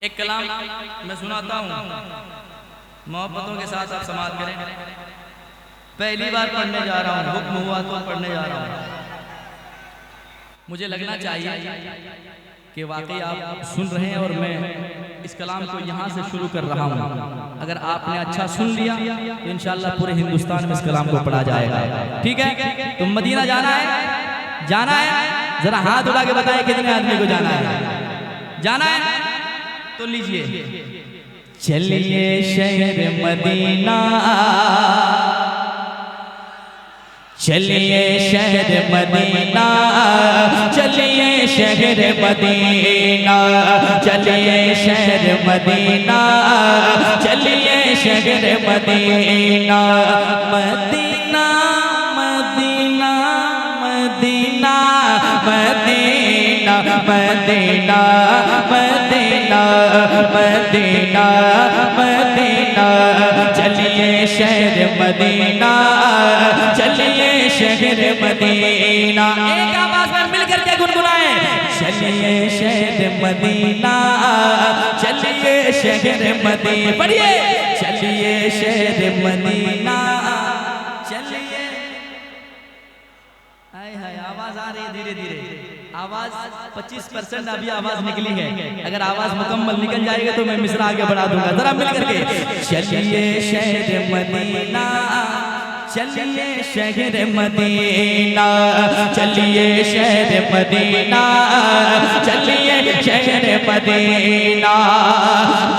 एक कलाम मैं सुनाता हूँ, मोहब्बतों के साथ आप समाप्त करें। पहली बार पढ़ने जा रहा हूँ, हुक्म हुआ तो पढ़ने जा रहा हूँ। मुझे लगना चाहिए कि वाकई आप सुन रहे हैं और मैं इस कलाम को यहाँ से शुरू कर रहा हूँ। अगर आपने अच्छा सुन लिया तो इंशाअल्लाह पूरे हिंदुस्तान में इस कलाम को पढ़ा जाएगा। ठीक है, तो मदीना जाना है, जाना है, जरा हाथ उठा के बताएं कितने आदमी को जाना है। जाना है तो लीजिए, चलिए शहर मदीना, चलिए शहर मदीना, चलिए शहर मदीना, चलिए शहर मदीना, चलिए शहर Medina, Medina Medina Medina Medina Medina Medina Medina Medina, चलिए शहर मदीना, चलिए शहर मदीना। एक आवाज में मिलकर के गुनगुनाएं, चलिए शहर मदीना, चलिए शहर मदीना। पढ़िए, चलिए शहर मदीना, चलिए। हाय हाय, आवाज आ रही है धीरे धीरे। आवाज 25% अभी आवाज निकली है। अगर आवाज मुकम्मल निकल जाएगी तो मैं मिसरा आगे बढ़ा दूंगा। जरा मिल करके, चलिए शहर मदीना, चलिए शहर मदीना, चलिए शहर मदीना, चलिए शहर मदीना।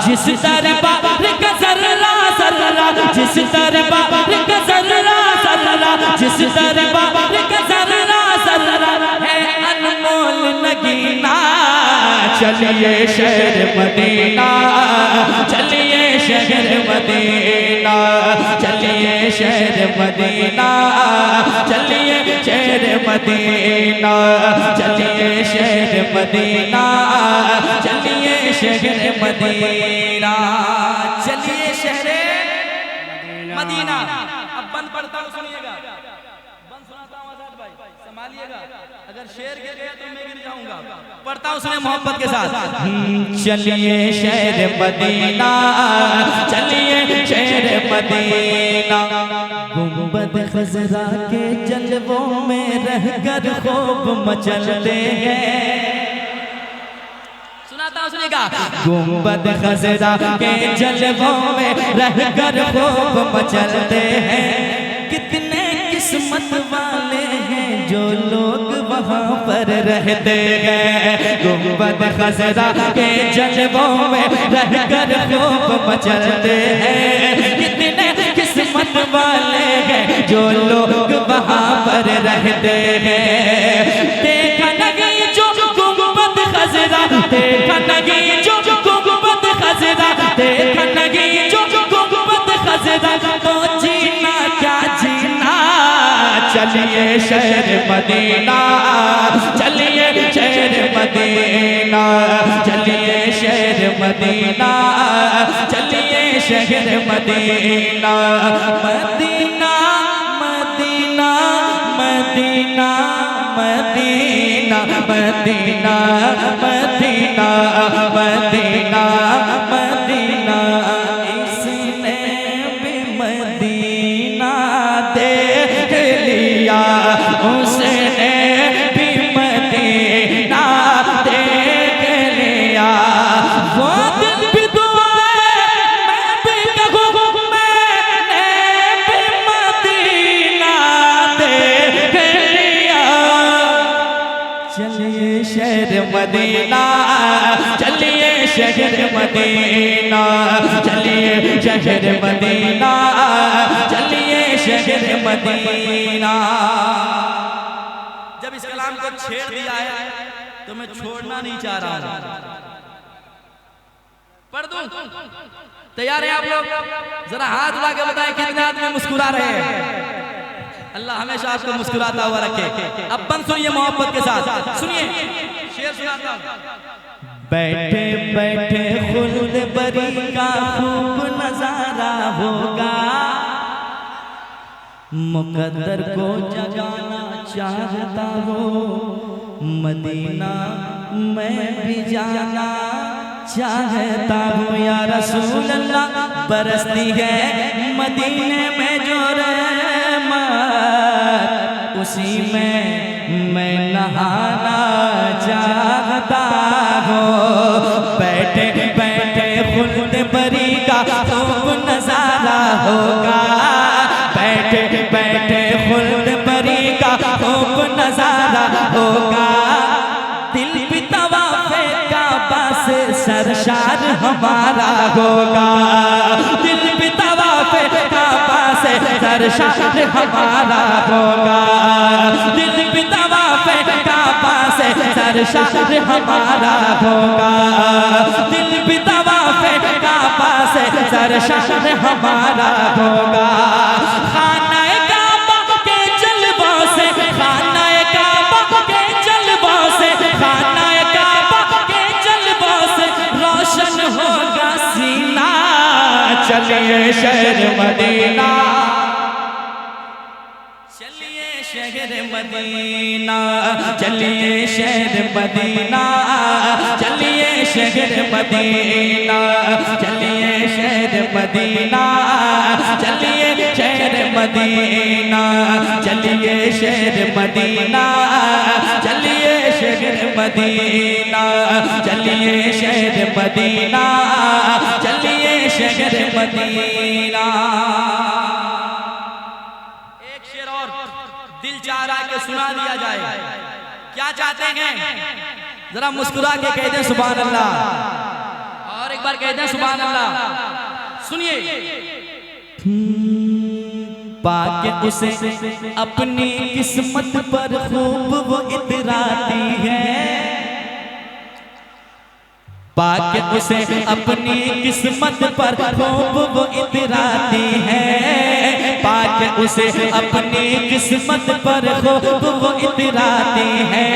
जिस दरबार का सर्रा सर्रा, जिस दरबार का सर्रा सर्रा, जिस दरबार का सर्रा सर्रा है अनमोल नगीना, चलिए शहर मदीना, चलिए शहर मदीना, चलिए शहर मदीना, चलिए शहर मदीना, चलिए शहर मदीना, चलिए शहर मदीना, चलिए शहर मदीना। अब बंद पढ़ता हूँ, सुनिएगा, बंद सुनाता हूँ आजाद भाई, संभालिएगा। अगर शेर गिर गया तो मैं गिर जाऊंगा। पढ़ता हूँ सुनिए मोहब्बत के साथ। चलिए शहर मदीना, चलिए शहर मदीना, गुंबद खजरा के जलवों में रहकर खूब मचलते हैं। सुनाता हूँ सुनिएगा, गुंबद खजरा के जलवों में रहकर खूब मचलते हैं। कितने किस्मत वाले हैं जो लोग वहाँ पर रहते हैं। गुंबद खजरा के जलवों में रहकर खूब मचलते हैं। कितने किस्मत वाले हैं जो लोग वहाँ पर रहते हैं। देखा नहीं जो गुंबद खजरा, देखा नहीं जो गुंबद खजरा, देखा नहीं जो गुंबद खजरा, तो जीना क्या जीना। चलिए शहर मदीना, चलिए शहर मदीना, चलिए शहर मदीना, चलिए शहर Medina, Medina Medina Medina Medina Medina Medina Medina Medina, इसने भी मदीना देख लिया, उसने भी मदीना देख लिया। वो दिन भी दुआ मैं भी कहूँ, मैंने भी मदीना देख लिया। चलिए शहर मदीना, चलिए शहर मदीना, चलिए शहर मदीना, चलिए शहर मदीना। जब इस कलाम को छेड़ दिया है तो मैं छोड़ना नहीं चाह रहा हूं। पढ़ दूं? तैयार है आप लोग? जरा हाथ उठा के बताएं कितने आदमी मुस्कुरा रहे हैं। अल्लाह हमेशा आपको मुस्कुराता हुआ रखे। अब बंद सुनिए मोहब्बत के साथ, सुनिए शेर सुनाता हूं। बैठे बैठे खुल्द बरी का खूब नजारा होगा, मुकद्दर को जगाना चाहता हो, मदीना मैं भी जाना चाहता हूँ या रसूल अल्लाह, बरसती है मदीने में जो रहमत, उसी में मैं नहाना चाहता हूँ। बैठे बैठे खुल्द बरी का खूब नजारा होगा, बैठे बैठे खुल्द बरी का खूब नजारा होगा। दिल भी तवाफ़े काबा से सरशार हमारा होगा, दिल भी तवाफ़े काबा से सरशार हमारा होगा, दिल भी तवाफ़े काबा से सरशार हमारा होगा, दिल भी तवाफ़े काबा से सरशार हमारा होगा। खाना काबा के जलवों से, खाना काबा के जलवों से, खाना काबा के जलवों से रोशन होगा सीना। चलिए शहर मदीना, चलिए शहर मदीना, चलिए शहर मदीना, चलिए शहर मदीना, चलिए शहर मदीना, चलिए शहर मदीना, चलिए शहर मदीना, चलिए शहर मदीना, चलिए शहर मदीना, चलिए शहर मदीना। एक शेर और दिल चाह रहा है कि सुना दिया जाए, क्या चाहते हैं? जरा मुस्कुरा के कह दें सुभान अल्लाह, और एक बार कह दें सुभान अल्लाह। सुनिए, पाके उसे अपनी किस्मत पर खूब वो इतराती है, पाके उसे अपनी किस्मत पर खूब वो इतराती है, पाके उसे अपनी किस्मत पर खूब वो इतराती है।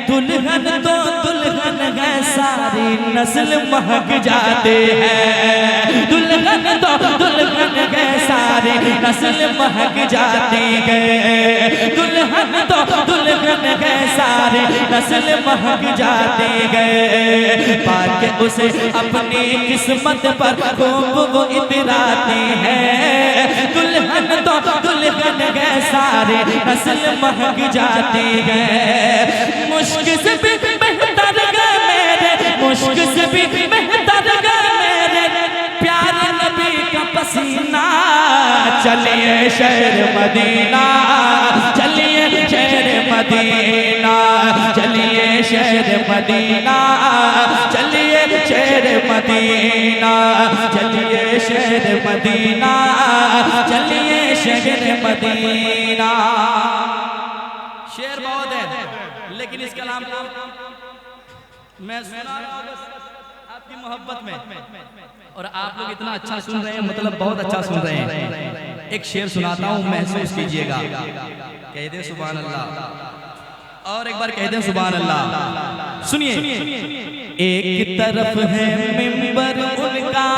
दुल्हन तो दुल्हन है, सारी नस्ल महक जाते हैं, दुल्हन तो दुल्हन है, सारी नस्ल महक जाती है, दुल्हन तो दुल्हन है, सारी नस्ल महक जाती है। पाके उसे अपनी किस्मत पर खूब वो इतराती है, दुल्हन तो दुल्हन है, सारी नस्ल महक जाती है। मुश्क से भी बेहतर गा मेरे, मुश्क से भी बेहतर गा मेरे प्यारे नबी का पसीना। चलिए शहर मदीना, चलिए शहर मदीना, चलिए शहर मदीना, चलिए शहर मदीना, चलिए शहर मदीना, चलिए शहर मदीना। शेर बहुत है, लेकिन इस कलाम को मैं सुना रहा हूं आपकी मोहब्बत में, और आप लोग इतना अच्छा सुन रहे हैं, मतलब बहुत अच्छा सुन रहे हैं। एक शेर सुनाता हूं, महसूस कीजिएगा। कह दे सुभान अल्लाह, और एक बार कह दे सुभान अल्लाह। सुनिए, एक तरफ है मिंबर उनका,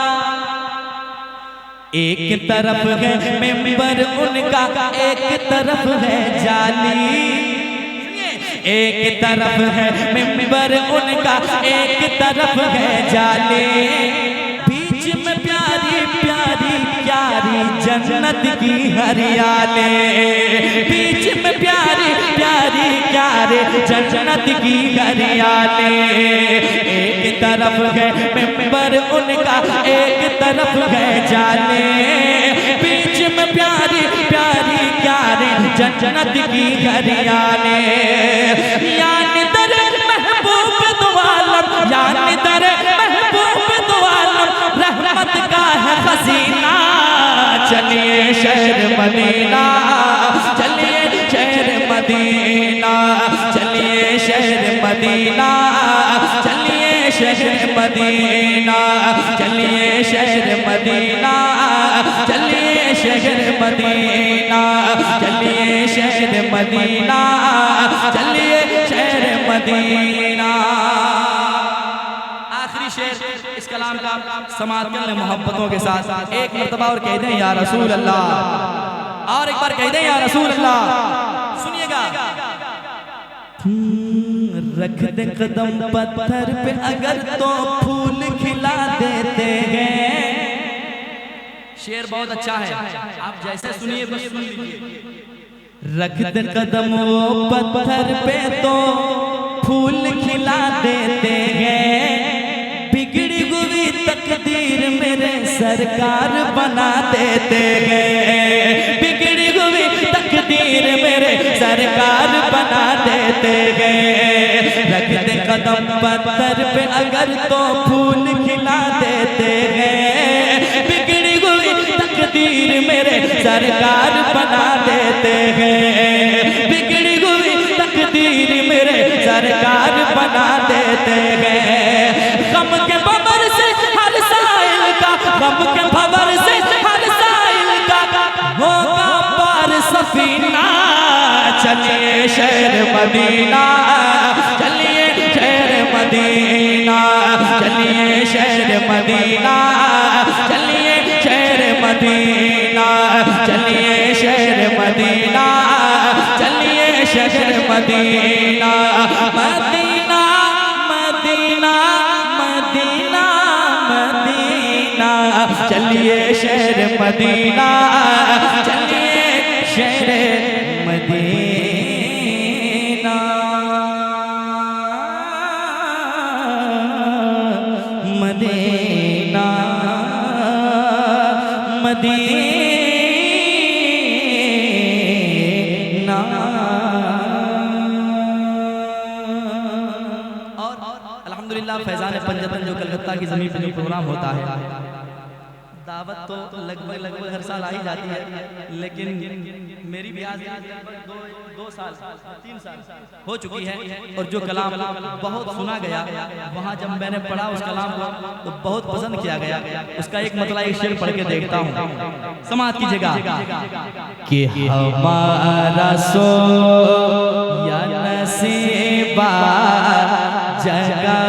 एक तरफ है मिंबर उनका, एक तरफ है जाली, एक तरफ है मिंबर उनका, एक तरफ है जाले, बीच में प्यारी प्यारी प्यारी जन्नत की हरियाली, बीच में प्यारी प्यारी प्यारी जन्नत की हरियाली। एक तरफ है मिंबर उनका, एक तरफ है जाले, बीच में प्यारी प्यारी प्यारी जन्नत की हरियाली। यानी दर महबूब दो आलम, यानी दर महबूब दो आलम, रहमत का है खजीना। चलिए शहर मदीना, चलिए शहर मदीना, चलिए शहर मदीना, चलिए शहर मदीना, चलिए शहर मदीना, चलिए शहर मदीना, चलिए शहर मदीना, चलिए शहर मदीना। आखिरी शेर इस कलाम का समाप्त कर ले मोहब्बतों के साथ। एक मर्तबा और कह दें या रसूल अल्लाह, और एक बार कह दें या रसूल अल्लाह। सुनिएगा, रख दे कदम पत्थर पे अगर तो फूल खिला देते हैं। शेर बहुत अच्छा है, आप जैसे सुनिए बस सुन लीजिए। रख दे कदम वो पत्थर पे तो फूल खिला देते हैं। बिगड़ी हुई तकदीर मेरे सरकार बना देते हैं। बिगड़ी हुई तकदीर मेरे सरकार बना देते हैं। रख दे कदम पत्थर पे अगर तो फूल खिला देते हैं। बिगड़ी हुई तकदीर मेरे सरकार बना देते हैं। बिगड़ी हुई तकदीर मेरे सरकार बना देते हैं। गम के भंवर से हर साइल का, गम के भंवर से हर साइल का होगा पार सफीना। चलिए शहर मदीना, चलिए शहर मदीना, चलिए शहर मदीना, चलिए शहर मदीना, चलिए शहर मदीना, चलिए शहर Medina. Medina Medina Medina Medina, चलिए शहर मदीना, चलिए शहर मदीना। Medina Medina. और अल्हम्दुलिल्लाह फैज़ान पंजतन जो कलकत्ता की ज़मीन पर प्रोग्राम होता है, दावत तो लगभग हर साल आ ही जाती है, लेकिन मेरी भी आज 2 साल 3 साल हो चुकी है। और जो कलाम बहुत सुना गया, वहाँ जब मैंने पढ़ा उस कलाम को तो बहुत पसंद किया गया। उसका एक मतलब एक शेर पढ़ के देखता हूँ, समाअत कीजिएगा। कि हमारा सो या नसीबा जगा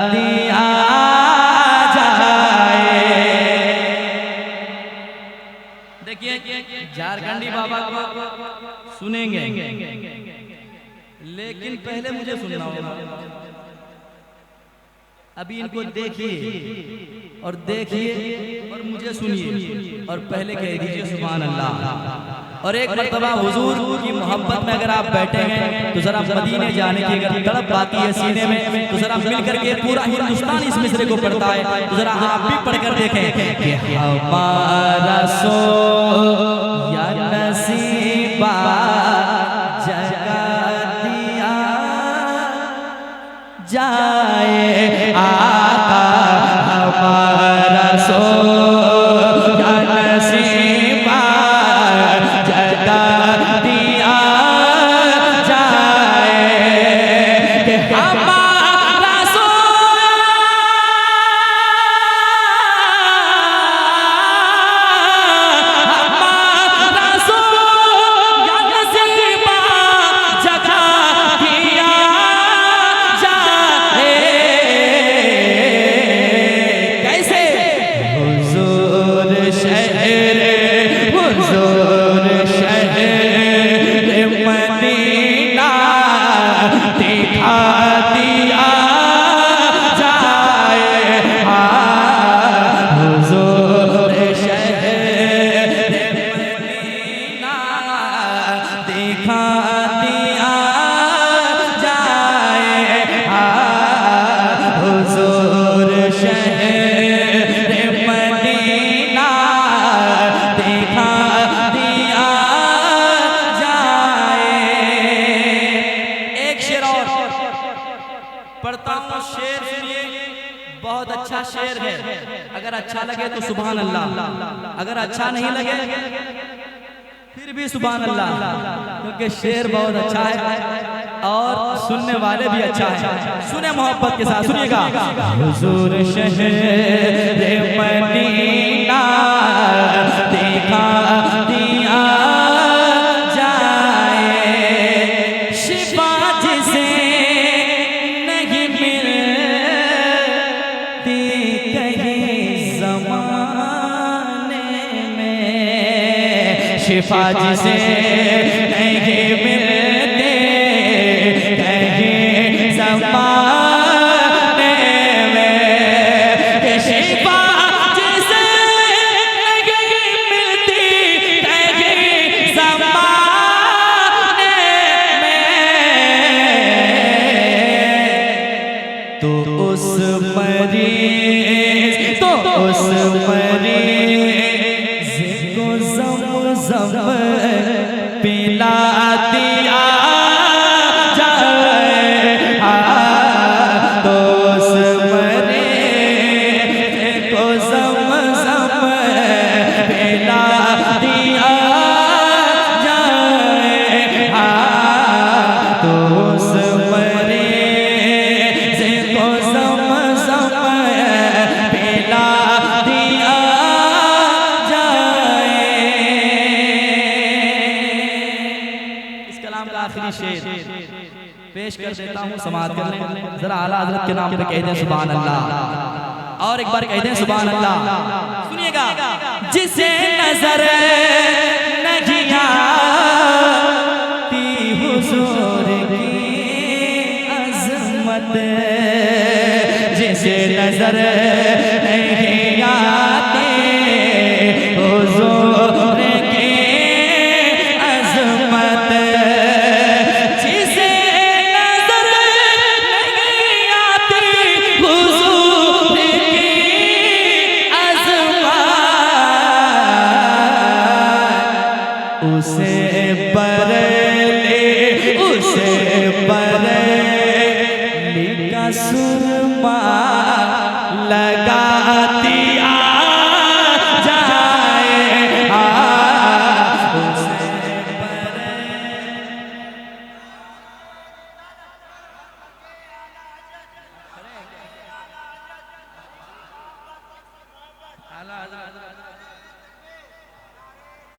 दिया झारखंडी बाबा को सुनेंगे, लेकिन पहले मुझे सुनना होगा। अभी इनको देखिए और देखिए और मुझे सुनिए और पहले कह दीजिए सुभान अल्लाह। और एक मर्तबा हुजूर की मोहब्बत में अगर आप बैठे हैं तो जरा मदीने जाने की अगर तड़प आती है सीने में तो जरा मिल करके पूरा हिंदुस्तान इस मिसरे को पढ़ता है, तो जरा आप भी पढ़कर देखें कि हमारा सो या नसीबा जगा दिया जाए आका। हमारा सो या नसीबा जगा दिया जाए। हमारा सो हमारा सो या नसीबा जगा दिया जाए। कैसे? हुजूर शहर, हुजूर शहर मदीना दिखा दिया जाए। हुजूर शहर मदीना दिखा दिया जाए। हुजूर शहर मदीना दिखा दिया जाए। एक शेर और पढ़ता हूँ, शेर सुनिए, बहुत अच्छा शेर है। अगर अच्छा लगे तो सुभान अल्लाह, अगर अच्छा नहीं लगे फिर भी सुभान अल्लाह, क्योंकि शेर बहुत अच्छा है और सुनने वाले भी अच्छा है। सुने मोहब्बत के साथ, सुनिएगा। हुजूर शहर मदीना दिखा दिया जाए। शिफा जिसे नहीं मिलती कहीं ज़माने में, शिफा जिसे नहीं मिलते कहीं ज़माने उस मरीज़ को ज़म-ज़म पिला दिया जाए, तो उस मरीज़ को ज़म-ज़म पिला दिया जाए, तो उस मरीज़ को ज़म-ज़म पिला दिया जाए। इस कलाम का आखिरी शेर पेश कर देता हूँ, समाअत कर लें जरा। आला हज़रत के नाम पे कह दें सुभान अल्लाह, और एक बार कह दें सुभान अल्लाह। सुनिएगा, जिसे नजर नहीं आती हुजूर की अज़मत, जिसे नजर नहीं आती हुजूर की अज़मत, जिसे नजर नहीं आती हुजूर की अज़मत, उसे बरेली का सुरमा लगा दिया जाए, उसे बरेली